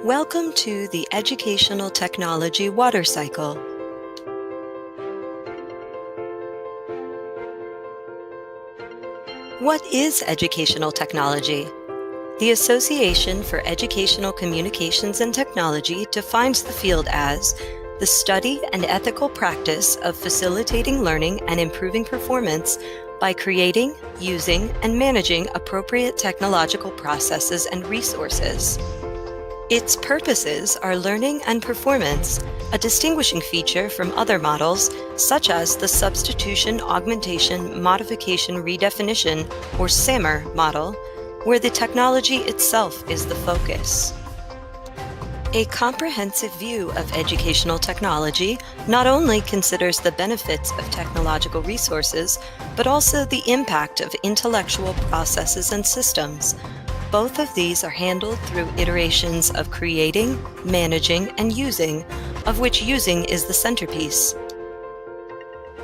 Welcome to the Educational Technology Water Cycle. What is educational technology? The Association for Educational Communications and Technology defines the field as the study and ethical practice of facilitating learning and improving performance by creating, using, and managing appropriate technological processes and resources. Its purposes are learning and performance, a distinguishing feature from other models such as the Substitution, Augmentation, Modification, Redefinition, or SAMR model, where the technology itself is the focus. A comprehensive view of educational technology not only considers the benefits of technological resources, but also the impact of intellectual processes and systems. Both of these are handled through iterations of creating, managing, and using, of which using is the centerpiece.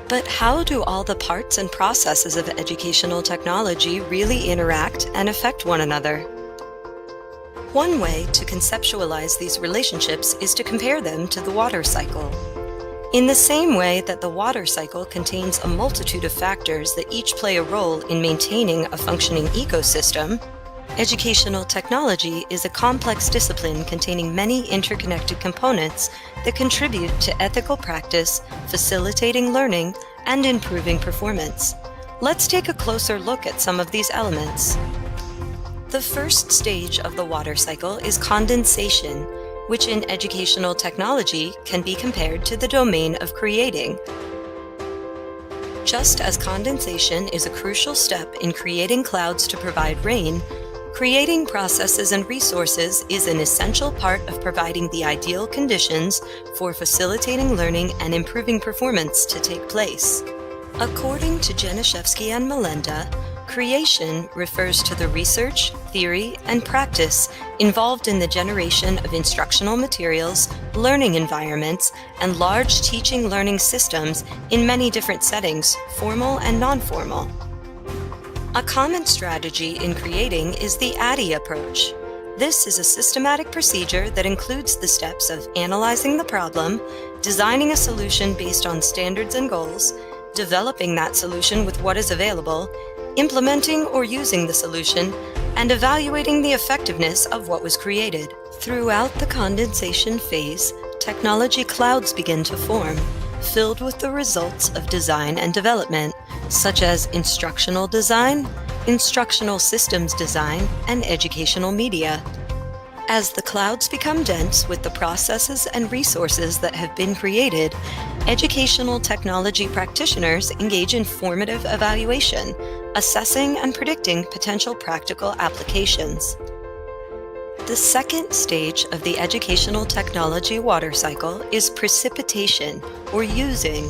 But how do all the parts and processes of educational technology really interact and affect one another? One way to conceptualize these relationships is to compare them to the water cycle. In the same way that the water cycle contains a multitude of factors that each play a role in maintaining a functioning ecosystem, educational technology is a complex discipline containing many interconnected components that contribute to ethical practice, facilitating learning, and improving performance. Let's take a closer look at some of these elements. The first stage of the water cycle is condensation, which in educational technology can be compared to the domain of creating. Just as condensation is a crucial step in creating clouds to provide rain, creating processes and resources is an essential part of providing the ideal conditions for facilitating learning and improving performance to take place. According to Janiszewski and Melenda, creation refers to the research, theory, and practice involved in the generation of instructional materials, learning environments, and large teaching learning systems in many different settings, formal and non-formal. A common strategy in creating is the ADDIE approach. This is a systematic procedure that includes the steps of analyzing the problem, designing a solution based on standards and goals, developing that solution with what is available, implementing or using the solution, and evaluating the effectiveness of what was created. Throughout the condensation phase, technology clouds begin to form, filled with the results of design and development, such as instructional design, instructional systems design, and educational media. As the clouds become dense with the processes and resources that have been created, educational technology practitioners engage in formative evaluation, assessing and predicting potential practical applications. The second stage of the educational technology water cycle is precipitation, or using,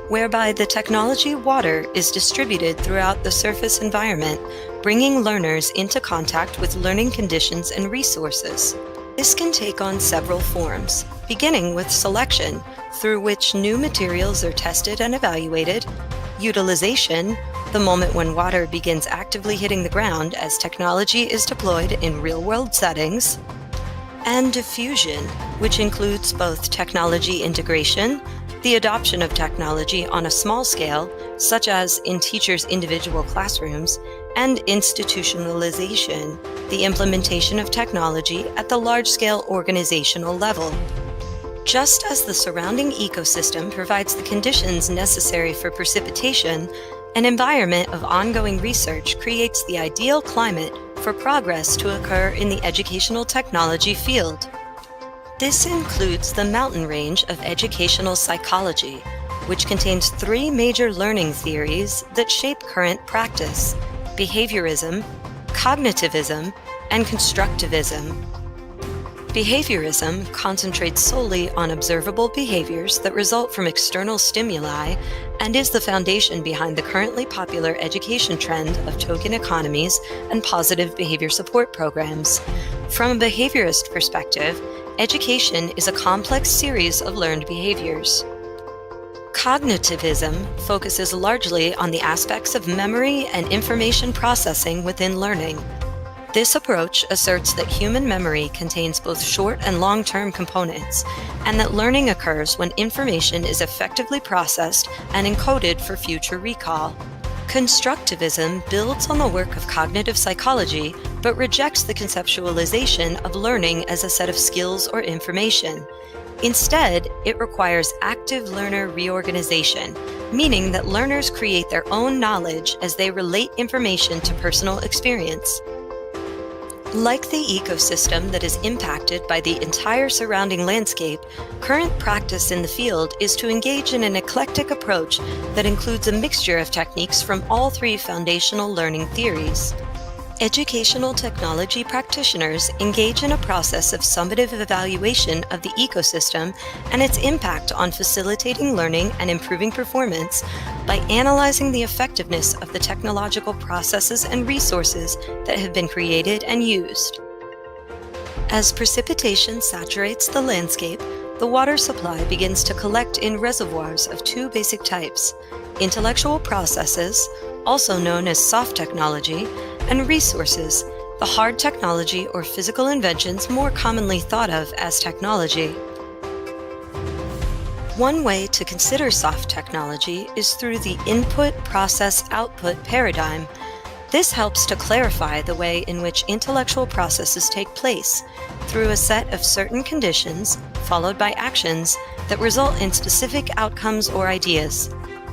whereby the technology water is distributed throughout the surface environment, bringing learners into contact with learning conditions and resources. This can take on several forms, beginning with selection, through which new materials are tested and evaluated, utilization, the moment when water begins actively hitting the ground as technology is deployed in real-world settings, and diffusion, which includes both technology integration, the adoption of technology on a small scale, such as in teachers' individual classrooms, and institutionalization, the implementation of technology at the large-scale organizational level. Just as the surrounding ecosystem provides the conditions necessary for precipitation, an environment of ongoing research creates the ideal climate for progress to occur in the educational technology field. This includes the mountain range of educational psychology, which contains three major learning theories that shape current practice: behaviorism, cognitivism, and constructivism. Behaviorism concentrates solely on observable behaviors that result from external stimuli and is the foundation behind the currently popular education trend of token economies and positive behavior support programs. From a behaviorist perspective, education is a complex series of learned behaviors. Cognitivism focuses largely on the aspects of memory and information processing within learning. This approach asserts that human memory contains both short and long-term components, and that learning occurs when information is effectively processed and encoded for future recall. Constructivism builds on the work of cognitive psychology, but rejects the conceptualization of learning as a set of skills or information. Instead, it requires active learner reorganization, meaning that learners create their own knowledge as they relate information to personal experience. Like the ecosystem that is impacted by the entire surrounding landscape, current practice in the field is to engage in an eclectic approach that includes a mixture of techniques from all three foundational learning theories. Educational technology practitioners engage in a process of summative evaluation of the ecosystem and its impact on facilitating learning and improving performance by analyzing the effectiveness of the technological processes and resources that have been created and used. As precipitation saturates the landscape, the water supply begins to collect in reservoirs of two basic types: intellectual processes, also known as soft technology, and resources, the hard technology or physical inventions more commonly thought of as technology. One way to consider soft technology is through the input-process-output paradigm. This helps to clarify the way in which intellectual processes take place through a set of certain conditions, followed by actions, that result in specific outcomes or ideas.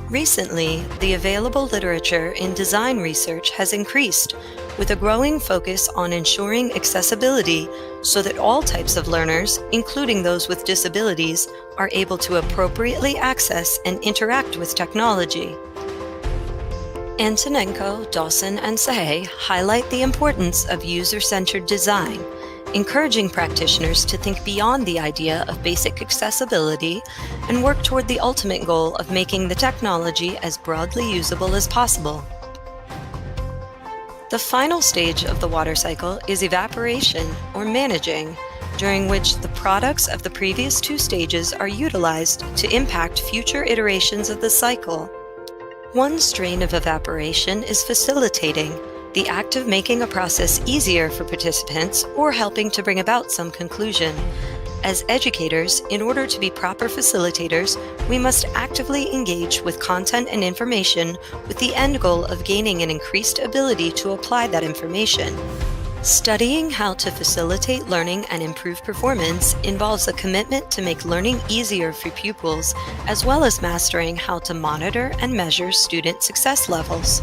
Recently, the available literature in design research has increased, with a growing focus on ensuring accessibility so that all types of learners, including those with disabilities, are able to appropriately access and interact with technology. Antonenko, Dawson, and Sahay highlight the importance of user-centered design, encouraging practitioners to think beyond the idea of basic accessibility and work toward the ultimate goal of making the technology as broadly usable as possible. The final stage of the water cycle is evaporation, or managing, during which the products of the previous two stages are utilized to impact future iterations of the cycle. One strain of evaporation is facilitating, the act of making a process easier for participants or helping to bring about some conclusion. As educators, in order to be proper facilitators, we must actively engage with content and information with the end goal of gaining an increased ability to apply that information. Studying how to facilitate learning and improve performance involves a commitment to make learning easier for pupils, as well as mastering how to monitor and measure student success levels.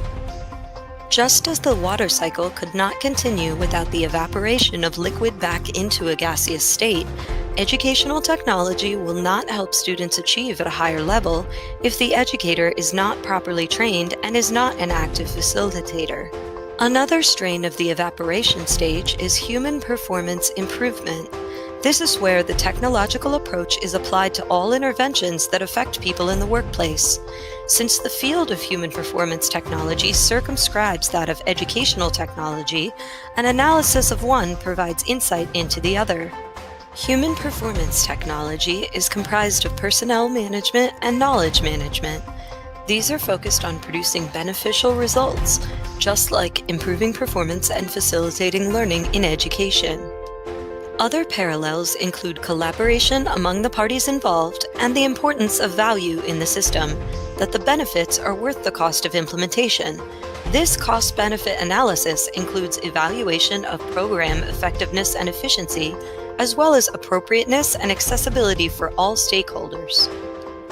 Just as the water cycle could not continue without the evaporation of liquid back into a gaseous state, educational technology will not help students achieve at a higher level if the educator is not properly trained and is not an active facilitator. Another strain of the evaporation stage is human performance improvement. This is where the technological approach is applied to all interventions that affect people in the workplace. Since the field of human performance technology circumscribes that of educational technology, an analysis of one provides insight into the other. Human performance technology is comprised of personnel management and knowledge management. These are focused on producing beneficial results, just like improving performance and facilitating learning in education. Other parallels include collaboration among the parties involved and the importance of value in the system, that the benefits are worth the cost of implementation. This cost-benefit analysis includes evaluation of program effectiveness and efficiency, as well as appropriateness and accessibility for all stakeholders.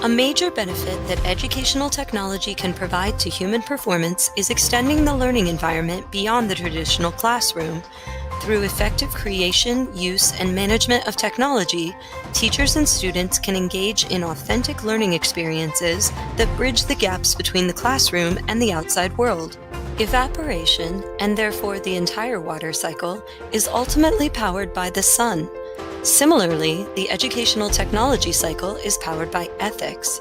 A major benefit that educational technology can provide to human performance is extending the learning environment beyond the traditional classroom. Through effective creation, use, and management of technology, teachers and students can engage in authentic learning experiences that bridge the gaps between the classroom and the outside world. Evaporation, and therefore the entire water cycle, is ultimately powered by the sun. Similarly, the educational technology cycle is powered by ethics.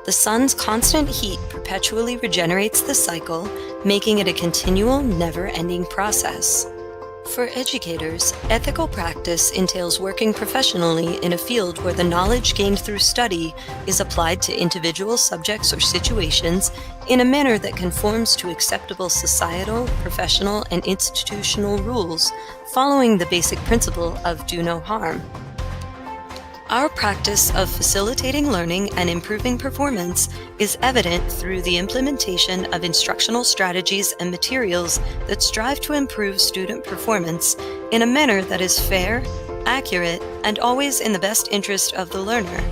The sun's constant heat perpetually regenerates the cycle, making it a continual, never-ending process. For educators, ethical practice entails working professionally in a field where the knowledge gained through study is applied to individual subjects or situations in a manner that conforms to acceptable societal, professional, and institutional rules, following the basic principle of do no harm. Our practice of facilitating learning and improving performance is evident through the implementation of instructional strategies and materials that strive to improve student performance in a manner that is fair, accurate, and always in the best interest of the learner.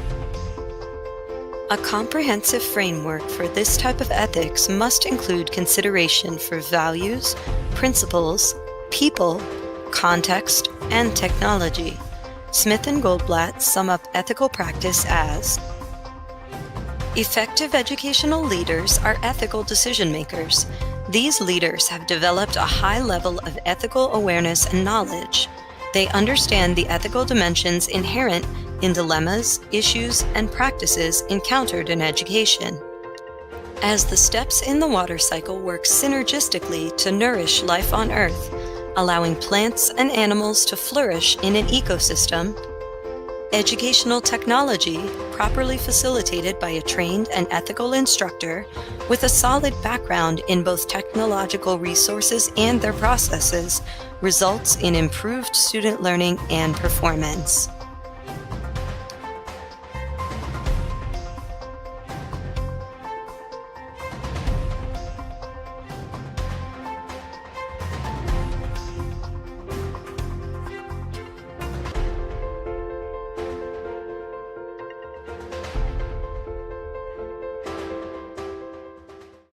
A comprehensive framework for this type of ethics must include consideration for values, principles, people, context, and technology. Smith and Goldblatt sum up ethical practice as: effective educational leaders are ethical decision makers. These leaders have developed a high level of ethical awareness and knowledge. They understand the ethical dimensions inherent in dilemmas, issues, and practices encountered in education. As the steps in the water cycle work synergistically to nourish life on Earth, allowing plants and animals to flourish in an ecosystem, educational technology, properly facilitated by a trained and ethical instructor with a solid background in both technological resources and their processes, results in improved student learning and performance.